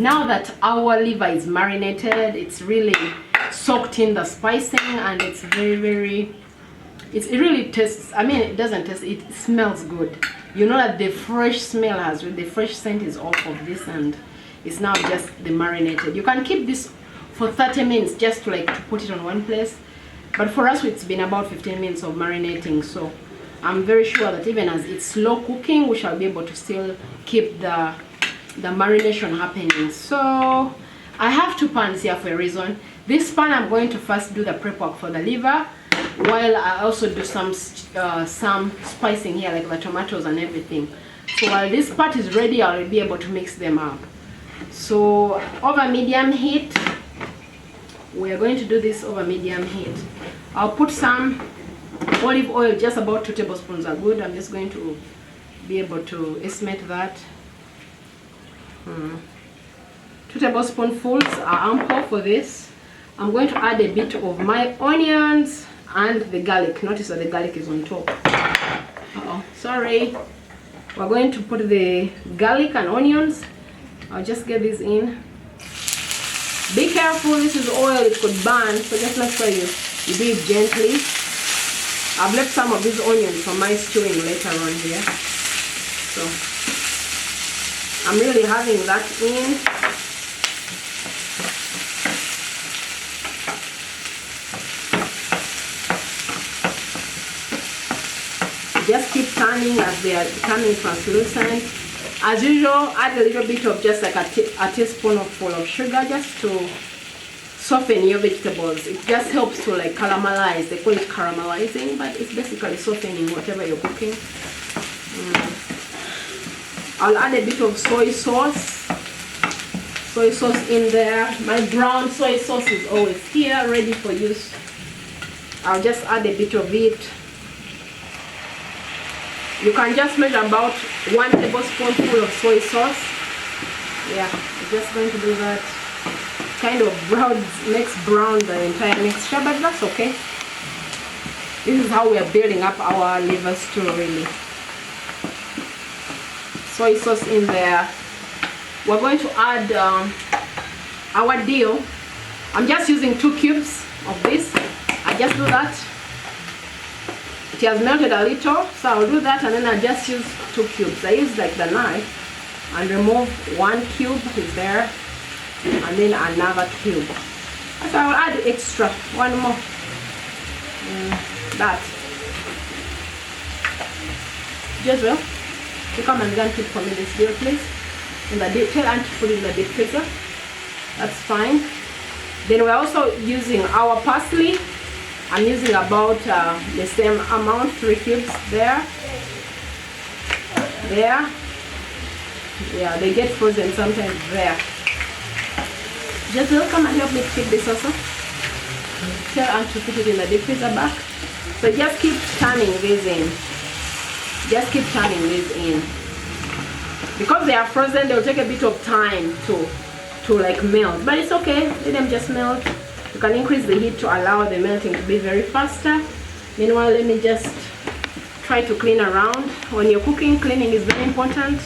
Now that our liver is marinated, it's really soaked in the spicing, and it's very it really tastes, I mean, it doesn't taste, it smells good. You know that the fresh smell has, the fresh scent is off of this, and it's now just the marinated. You can keep this for 30 minutes just to put it on one place, but for us it's been about 15 minutes of marinating, so I'm very sure that even as it's slow cooking, we shall be able to still keep the marination happening. So I have 2 pans here for a reason. This pan, I'm going to first do the prep work for the liver, while I also do some spicing here, like the tomatoes and everything. So while this part is ready, I'll be able to mix them up. So over medium heat, we are going to do this over medium heat. I'll put some olive oil, just about 2 tablespoons are good. I'm just going to be able to estimate that. 2 tablespoonfuls are ample for this. I'm going to add a bit of my onions and the garlic. Notice that the garlic is on top. Sorry. We're going to put the garlic and onions. I'll just get this in. Be careful, this is oil, it could burn, so just make sure you do it gently. I've left some of these onions for my stewing later on here. So I'm really having that in. Just keep turning as they are becoming translucent. As usual, add a little bit of just like a teaspoonful of sugar just to soften your vegetables. It just helps to caramelize. They call it caramelizing, but it's basically softening whatever you're cooking. I'll add a bit of soy sauce. Soy sauce in there. My brown soy sauce is always here, ready for use. I'll just add a bit of it. You can just measure about 1 tablespoonful of soy sauce. Yeah, I'm just going to do that. Kind of makes brown the entire mixture, but that's okay. This is how we are building up our liver stew, really. Soy sauce in there. We're going to add our dill. I'm just using 2 cubes of this. I just do that. It has melted a little, so I'll do that, and then I just use 2 cubes. I use the knife and remove 1 cube is there, and then another cube. So I'll add extra, 1 more. That. Jezreel, you come and go and keep for me this dill, please. In the deep, tell Aunt to put it in the deep freezer. That's fine. Then we're also using our parsley. I'm using about the same amount, 3 cubes there. There. Yeah, they get frozen sometimes there. Just come and help me keep this also. Tell Aunt to put it in the deep freezer back. So just keep turning this in. Just keep turning this in. Because they are frozen, they'll take a bit of time to melt. But it's okay, let them just melt. You can increase the heat to allow the melting to be very faster. Meanwhile, let me just try to clean around. When you're cooking, cleaning is very important.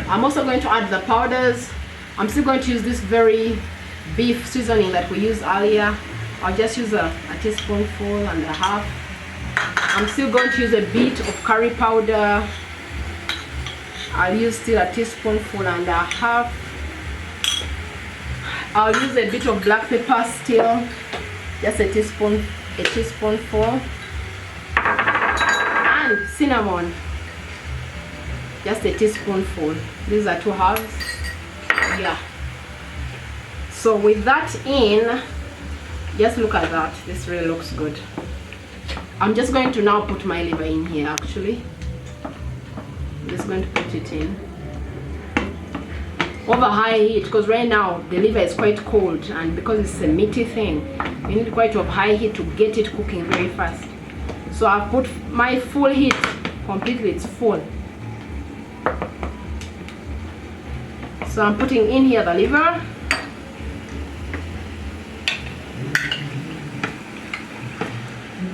I'm also going to add the powders. I'm still going to use this very beef seasoning that we used earlier. I'll just use a teaspoonful and a half. I'm still going to use a bit of curry powder. I'll use still a teaspoonful and a half. I'll use a bit of black pepper still, just a teaspoonful, and cinnamon, just a teaspoonful. These are 2 halves. Yeah. So with that in, just look at that. This really looks good. I'm just going to now put my liver in here actually. I'm just going to put it in over high heat, because right now the liver is quite cold, and because it's a meaty thing, we need quite a high heat to get it cooking very fast. So I've put my full heat completely, it's full. So I'm putting in here the liver.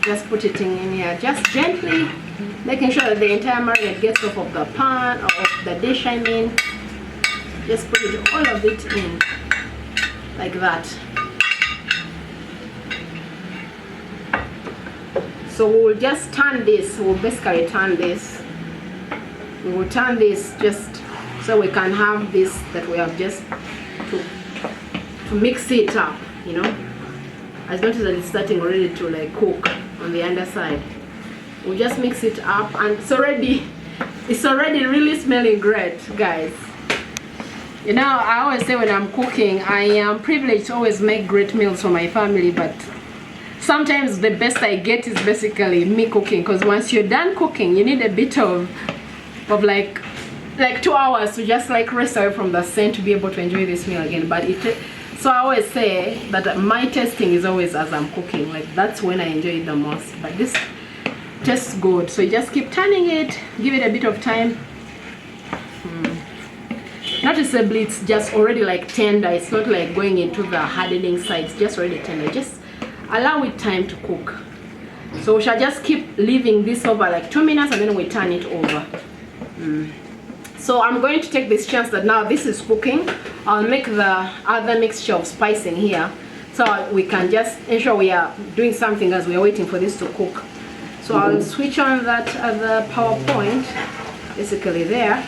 just put it in here, just gently, making sure that the entire marinade gets off of the pan, or of the dish, I mean. Just put it, all of it in, like that. So we'll just turn this, we'll basically turn this. We will turn this just so we can have this that we have just to mix it up, you know. As notice that it's starting already to like cook on the underside. We'll just mix it up, and it's already really smelling great, guys. You know, I always say when I'm cooking, I am privileged to always make great meals for my family, but sometimes the best I get is basically me cooking, because once you're done cooking, you need a bit of like 2 hours to just like rest away from the scent to be able to enjoy this meal again. But so I always say that my tasting is always as I'm cooking, like that's when I enjoy it the most. But this tastes good, so you just keep turning it, give it a bit of time. Noticeably it's just already like tender, it's not like going into the hardening side, it's just already tender. Just allow it time to cook. So we shall just keep leaving this over like 2 minutes, and then we turn it over. So I'm going to take this chance that now this is cooking. I'll make the other mixture of spicing here, so we can just ensure we are doing something as we are waiting for this to cook. So I'll switch on that other PowerPoint, basically there,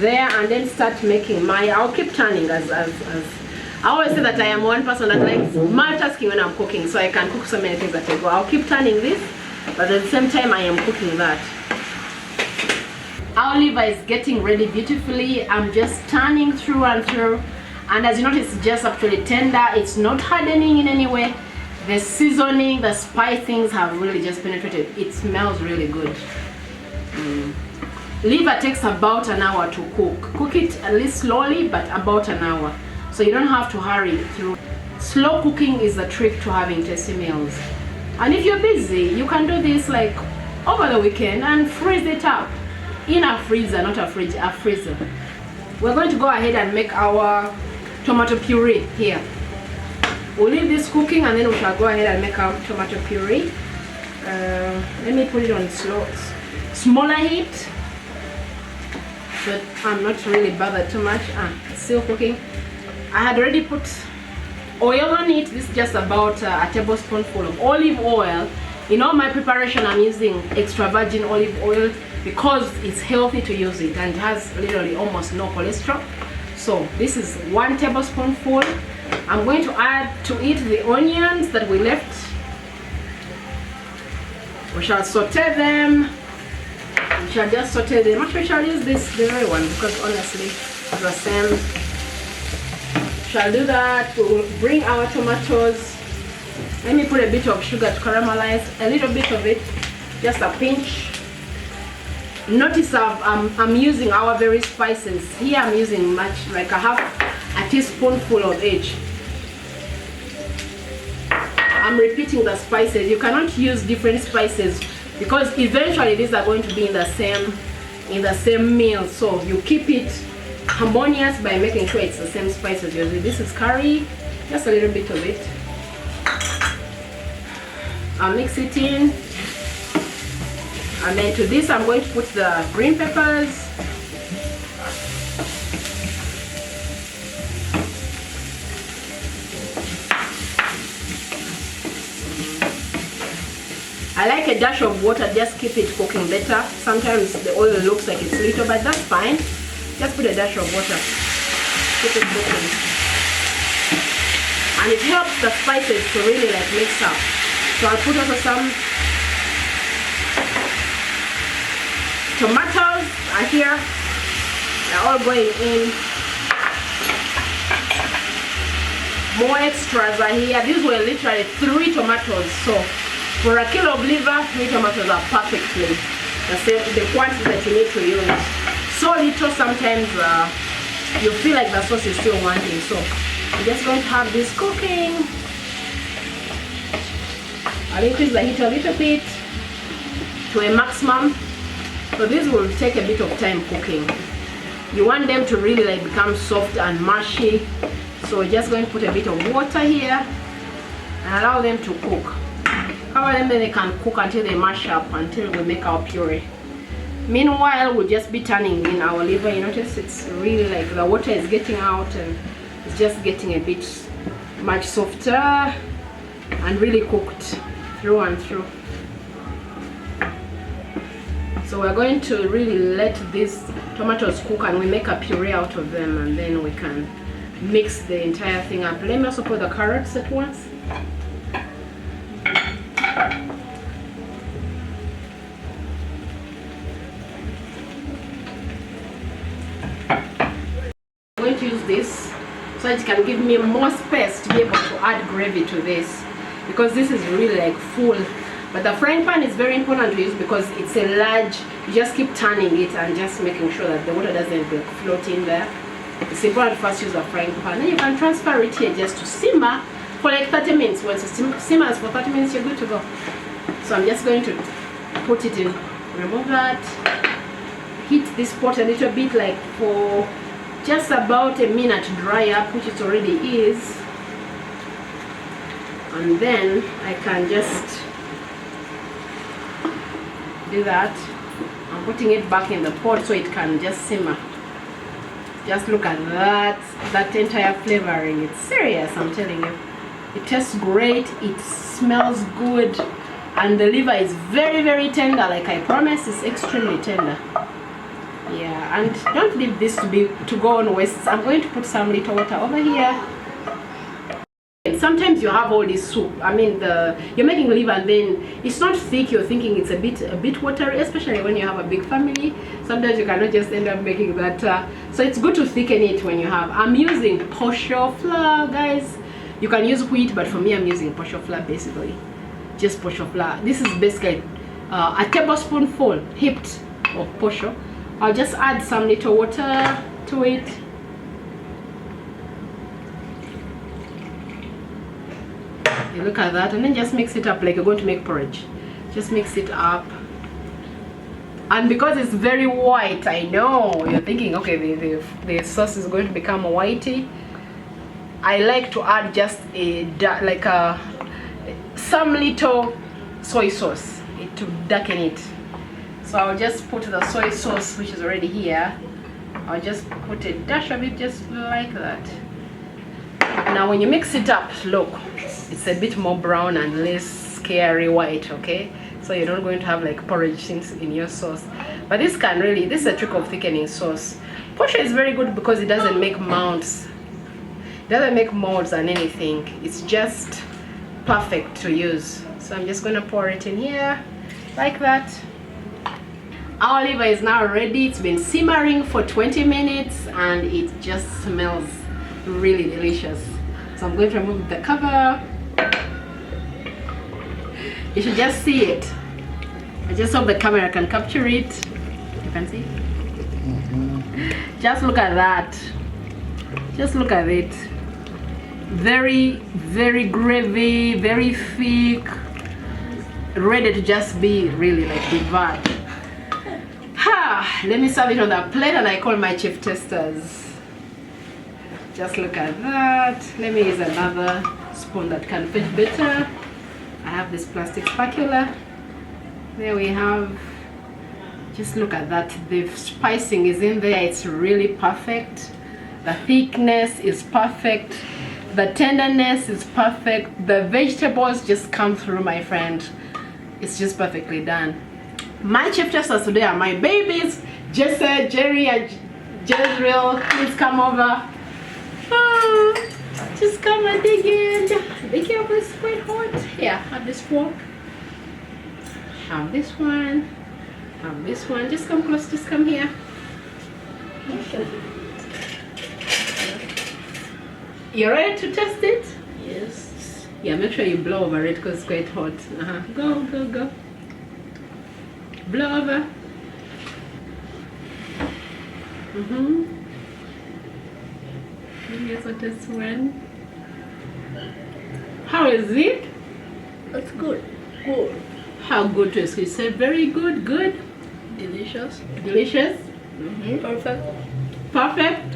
and then start making my, I'll keep turning as I always say that I am one person that likes multitasking when I'm cooking, so I can cook so many things at a go. I'll keep turning this, but at the same time I am cooking that. Our liver is getting ready beautifully. I'm just turning through and through, and as you notice, it's just actually tender. It's not hardening in any way. The seasoning, the spicings have really just penetrated. It smells really good. Liver takes about an hour to cook. Cook it at least slowly, but about an hour, so you don't have to hurry through. Slow cooking is the trick to having tasty meals. And if you're busy, you can do this like over the weekend and freeze it up in a freezer, not a fridge, a freezer. We're going to go ahead and make our tomato puree here. We'll leave this cooking, and then we shall go ahead and make our tomato puree. Let me put it on smaller heat, but I'm not really bothered too much. It's still cooking. I had already put oil on it. This is just about a tablespoonful of olive oil. In all my preparation, I'm using extra virgin olive oil because it's healthy to use it, and it has literally almost no cholesterol. So this is 1 tablespoonful. I'm going to add to it the onions that we left. We shall saute them. We shall just saute them. Actually, we shall use the very one, because honestly it's the same. Shall do that. We will bring our tomatoes. Let me put a bit of sugar to caramelize, a little bit of it, just a pinch. Notice I'm using our very spices. Here I'm using much, like a teaspoonful of each. I'm repeating the spices. You cannot use different spices because eventually these are going to be in the same meal. So you keep it harmonious by making sure it's the same spices you're using. This is curry, just a little bit of it. I'll mix it in, and then to this I'm going to put the green peppers. I like a dash of water, just keep it cooking better. Sometimes the oil looks like it's little, but that's fine. Just put a dash of water, keep it cooking, and it helps the spices to really like mix up. So I'll put also some tomatoes are here. They're all going in. More extras are here. These were literally 3 tomatoes. So for a kilo of liver, 3 tomatoes are perfectly the quantity that you need to use. So little, sometimes you feel like the sauce is still wanting. So I'm just going to have this cooking. I'll increase the heat a little bit to a maximum. So this will take a bit of time cooking. You want them to really like become soft and mushy. So we're just going to put a bit of water here and allow them to cook. Cover them, then they can cook until they mash up, until we make our puree. Meanwhile, we'll just be turning in our liver. You notice it's really like the water is getting out and it's just getting a bit much softer and really cooked through and through. So we're going to really let these tomatoes cook and we make a puree out of them, and then we can mix the entire thing up. Let me also put the carrots at once. I'm going to use this so it can give me more space to be able to add gravy to this, because this is really like full. But the frying pan is very important to use because it's a large, you just keep turning it and just making sure that the water doesn't like float in there. It's important to first use the frying pan. Then you can transfer it here just to simmer for like 30 minutes. Once it simmers for 30 minutes, you're good to go. So I'm just going to put it in, remove that, heat this pot a little bit, like for just about a minute to dry up, which it already is. And then I can just do that. I'm putting it back in the pot so it can just simmer. Just look at that entire flavoring. It's serious, I'm telling you. It tastes great, it smells good, and the liver is very, very tender. Like I promised, it's extremely tender. Yeah, and don't leave this to go on waste. I'm going to put some little water over here. Sometimes you have all this soup, I mean you're making liver and then it's not thick, you're thinking it's a bit watery, especially when you have a big family. Sometimes you cannot just end up making that, so it's good to thicken it when you have. I'm using posho flour, guys. You can use wheat, but for me I'm using posho flour, basically just posho flour. This is basically a tablespoonful heaped of posho. I'll just add some little water to it. You look at that, and then just mix it up like you're going to make porridge. Just mix it up. And because it's very white, I know you're thinking, okay, the sauce is going to become whitey. I like to add just some little soy sauce to darken it. So I'll just put the soy sauce, which is already here. I'll just put a dash of it just like that. Now when you mix it up, look, it's a bit more brown and less scary white, okay? So you're not going to have like porridge things in your sauce. But this is a trick of thickening sauce. Posho is very good because it doesn't make mounds. It doesn't make molds and anything. It's just perfect to use. So I'm just going to pour it in here like that. Our liver is now ready. It's been simmering for 20 minutes and it just smells really delicious. So I'm going to remove the cover. You should just see it. I just hope the camera can capture it. You can see? Just look at that. Just look at it. Very, very gravy, very thick, ready to just be really like devoured. Let me serve it on the plate and I call my chief testers. Just look at that. Let me use another spoon that can fit better. I have this plastic spatula. There we have. Just look at that. The spicing is in there. It's really perfect. The thickness is perfect. The tenderness is perfect. The vegetables just come through, my friend. It's just perfectly done. My chief testers today are my babies, Jesse, Jerry, and Jezreel. Please come over. Just come and dig in. Be careful, it's quite hot. Here, have this fork. Have this one. Have this one. Just come close. Just come here. Okay. You ready to test it? Yes. Yeah, make sure you blow over it because it's quite hot. Go, go, go. Blow over. Here's what this one. How is it? It's good. Good. How good is it? You said very good, good. Delicious. Delicious. Perfect. Perfect.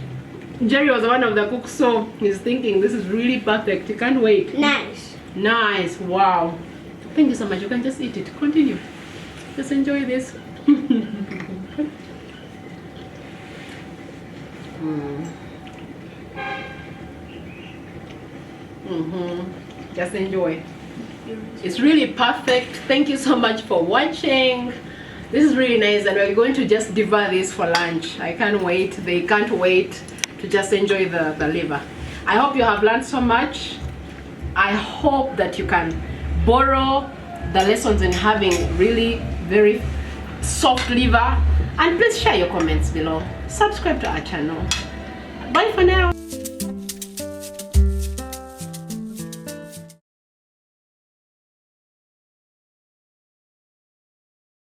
Jerry was one of the cooks, so he's thinking this is really perfect. He can't wait. Nice. Nice. Wow. Thank you so much. You can just eat it. Continue. Just enjoy this. Just enjoy. It's really perfect. Thank you so much for watching. This is really nice, and we're going to just devour this for lunch. I can't wait. They can't wait to just enjoy the liver. I hope you have learned so much. I hope that you can borrow the lessons in having really very soft liver, and please share your comments below. Subscribe to our channel. Bye for now.